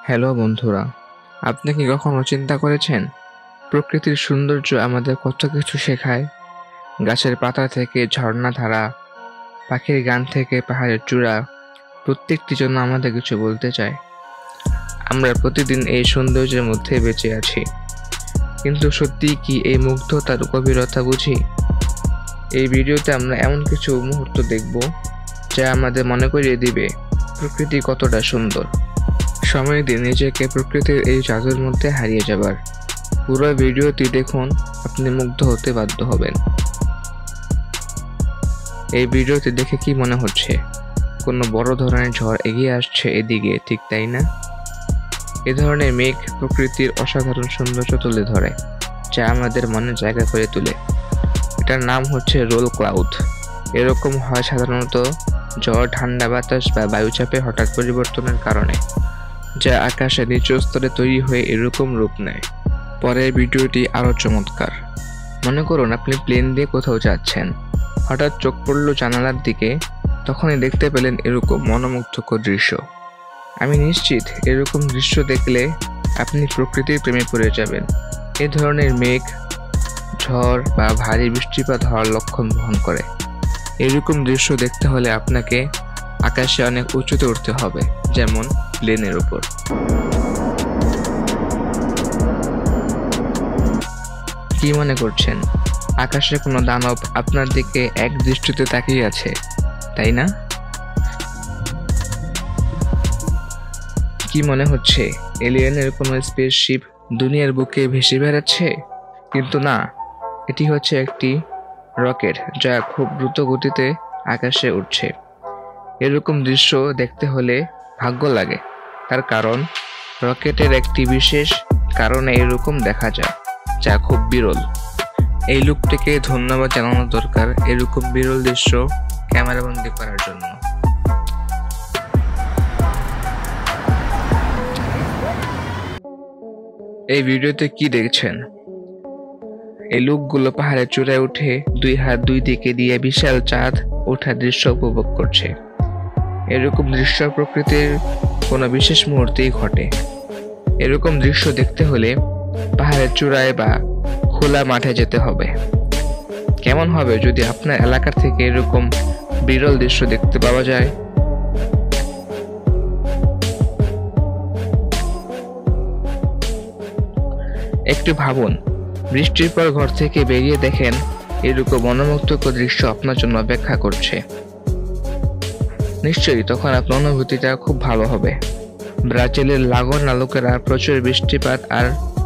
Hello বন্ধুরা, আপনি কি কখনো চিন্তা করেছেন প্রকৃতির সৌন্দর্য আমাদের কত কিছু শেখায়? গাছের পাতা থেকে ঝর্ণা ধারা, পাখির গান থেকে পাহাড়ের চূড়া, প্রত্যেকটি জন্য আমাদের কিছু বলতে চায়। আমরা প্রতিদিন এই সৌন্দর্যের মধ্যে বেঁচে আছি, কিন্তু সত্যিই কি এই মুগ্ধতার গভীরতা বুঝি? এই ভিডিওতে আমরা এমন কিছু মুহূর্ত দেখব যা আমাদের মনে করিয়ে দিবে প্রকৃতি কতটা সুন্দর। সময় দিন নিজেকে প্রকৃতির এই জাদুর মধ্যে হারিয়ে যাবার। পুরো ভিডিওটি দেখুন, আপনি মুগ্ধ হতে বাধ্য হবেন। এই ভিডিওটি দেখে কি মনে হচ্ছে? কোনো বড় ধরনের ঝড় এগিয়ে আসছে এদিকে, ঠিক তাই না? এ ধরনের মেঘ প্রকৃতির অসাধারণ সৌন্দর্য তুলে ধরে, যা আমাদের মনে জায়গা করে তোলে। এটার নাম হচ্ছে রোল ক্লাউড। এরকম হয় সাধারণত ঝড়, ঠান্ডা বাতাস বা বায়ুচাপে হঠাৎ পরিবর্তনের কারণে, যা আকাশে নিচু স্তরে তৈরি হয়ে এরকম রূপ নেয়। পরের ভিডিওটি আরও চমৎকার। মনে করুন আপনি প্লেন দিয়ে কোথাও যাচ্ছেন, হঠাৎ চোখ পড়ল জানালার দিকে, তখনই দেখতে পেলেন এরকম মনোমুগ্ধকর দৃশ্য। আমি নিশ্চিত এরকম দৃশ্য দেখলে আপনি প্রকৃতির প্রেমে পড়ে যাবেন। এ ধরনের মেঘ ঝড় বা ভারী বৃষ্টিপাত হওয়ার লক্ষণ বহন করে। এরকম দৃশ্য দেখতে হলে আপনাকে আকাশে অনেক উঁচুতে উঠতে হবে, যেমন প্লেনের উপর। কি মনে করছেন আকাশে কোনো দানব আপনার দিকে এক দৃষ্টিতে তাকিয়ে আছে, তাই না? কি মনে হচ্ছে এলিয়েনের কোনো স্পেসশিপ দুনিয়ার বুকে ভেসে বেড়াচ্ছে? কিন্তু না, এটি হচ্ছে একটি রকেট যা খুব দ্রুত গতিতে আকাশে উঠছে। এরকম দৃশ্য দেখতে হলে ভাগ্য লাগে, তার কারণ রকেটের একটি বিশেষ কারণে এরকম দেখা যায়, যা খুব বিরল। এই লোকটিকে ধন্যবাদ জানানো দরকার এরকম বিরল দৃশ্য ক্যামেরাবন্দি করার জন্য। এই ভিডিওতে কি দেখছেন? এই লোকগুলো পাহাড়ের চূড়ায় উঠে দুই হাত দুই দিকে দিয়ে বিশাল চাঁদ ওঠার দৃশ্য উপভোগ করছে। এরকম দৃশ্য প্রকৃতির কোনো বিশেষ মুহূর্তেই ঘটে। এরকম দৃশ্য দেখতে হলে পাহাড়ের চূড়ায় বা খোলা মাঠে যেতে হবে। কেমন হবে যদি আপনার এলাকা থেকে এরকম বিরল দৃশ্য দেখতে পাওয়া যায়? একটু ভাবুন, বৃষ্টির পর ঘর থেকে বেরিয়ে দেখেন এরকম মনোমুগ্ধকর দৃশ্য আপনার জন্য অপেক্ষা করছে। নিশ্চয়ই তখন আপনার অনুভূতিটা খুব ভালো হবে। ব্রাজিলের লাগোনা লোকেরা প্রচুর বৃষ্টিপাত আর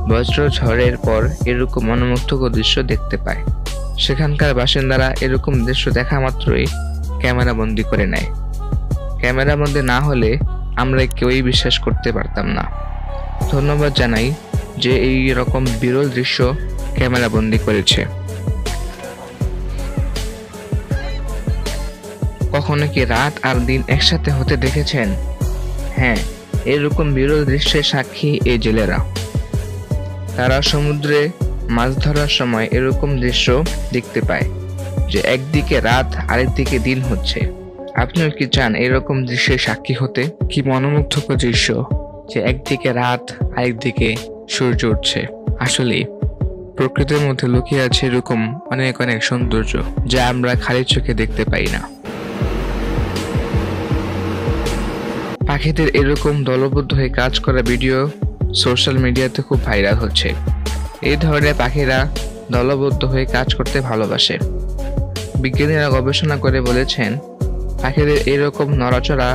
বজ্রঝড়ের পর এরকম মনোমুগ্ধকর দৃশ্য দেখতে পায়। সেখানকার বাসিন্দারা এরকম দৃশ্য দেখা মাত্রই ক্যামেরা বন্দি করে নেয়। ক্যামেরা বন্দি না হলে আমরা কেউই বিশ্বাস করতে পারতাম না। ধন্যবাদ জানাই যে এই রকম বিরল দৃশ্য ক্যামেরা বন্দি করেছে। কখনো কি রাত আর দিন একসাথে হতে দেখেছেন? হ্যাঁ, এরকম বিরল দৃশ্যের সাক্ষী এই জেলেরা। তারা সমুদ্রে মাছ ধরার সময় এরকম দৃশ্য দেখতে পায় যে একদিকে রাত আরেকদিকে দিন হচ্ছে। আপনিও কি চান এরকম দৃশ্যের সাক্ষী হতে? কি মনোমুগ্ধকর দৃশ্য যে একদিকে রাত আরেকদিকে সূর্য উঠছে। আসলে প্রকৃতির মধ্যে লুকিয়ে আছে এরকম অনেক অনেক সৌন্দর্য, যা আমরা খালি চোখে দেখতে পাই না। পাখিদের এরকম দলবদ্ধ হয়ে কাজ করা ভিডিও সোশ্যাল মিডিয়াতে খুব ভাইরাল হচ্ছে। এই ধরনের পাখিরা দলবদ্ধ হয়ে কাজ করতে ভালোবাসে। বিজ্ঞানীরা গবেষণা করে বলেছেন, পাখিদের এরকম নড়াচড়া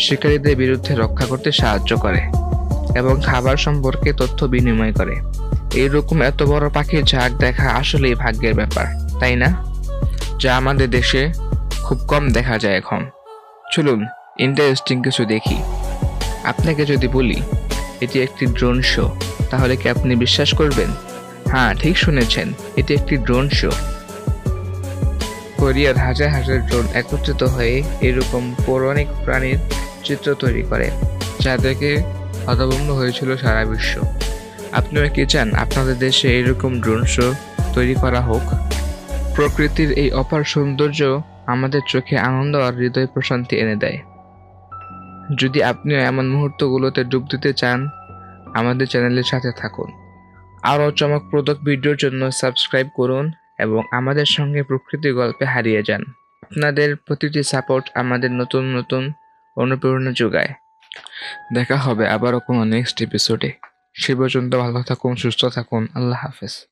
শিকারীদের বিরুদ্ধে রক্ষা করতে সাহায্য করে এবং খাবার সম্পর্কে তথ্য বিনিময় করে। এইরকম এত বড় পাখির ঝাঁক দেখা আসলেই ভাগ্যের ব্যাপার, তাই না? যা আমাদের দেশে খুব কম দেখা যায় এখন। চলুন ইন্টারেস্টিং কিছু দেখি। আপনাকে যদি বলি এটি একটি ড্রোন শো, তাহলে কি আপনি বিশ্বাস করবেন? হ্যাঁ, ঠিক শুনেছেন, এটি একটি ড্রোন শো। কোরিয়ার হাজার হাজার ড্রোন একত্রিত হয়ে এরকম পৌরাণিক প্রাণীর চিত্র তৈরি করে, যা দেখে হতভম্ব হয়েছিল সারা বিশ্ব। আপনারা কি চান আপনাদের দেশে এরকম ড্রোন শো তৈরি করা হোক? প্রকৃতির এই অপার সৌন্দর্য আমাদের চোখে আনন্দ আর হৃদয় প্রশান্তি এনে দেয়। যদি আপনিও এমন মুহূর্তগুলোতে ডুব দিতে চান, আমাদের চ্যানেলের সাথে থাকুন। আরও চমকপ্রদ ভিডিওর জন্য সাবস্ক্রাইব করুন এবং আমাদের সঙ্গে প্রকৃতির গল্পে হারিয়ে যান। আপনাদের প্রতিটি সাপোর্ট আমাদের নতুন নতুন অনুপ্রেরণা যোগায়। দেখা হবে আবারও কোনো নেক্সট এপিসোডে। সে পর্যন্ত ভালো থাকুন, সুস্থ থাকুন। আল্লাহ হাফেজ।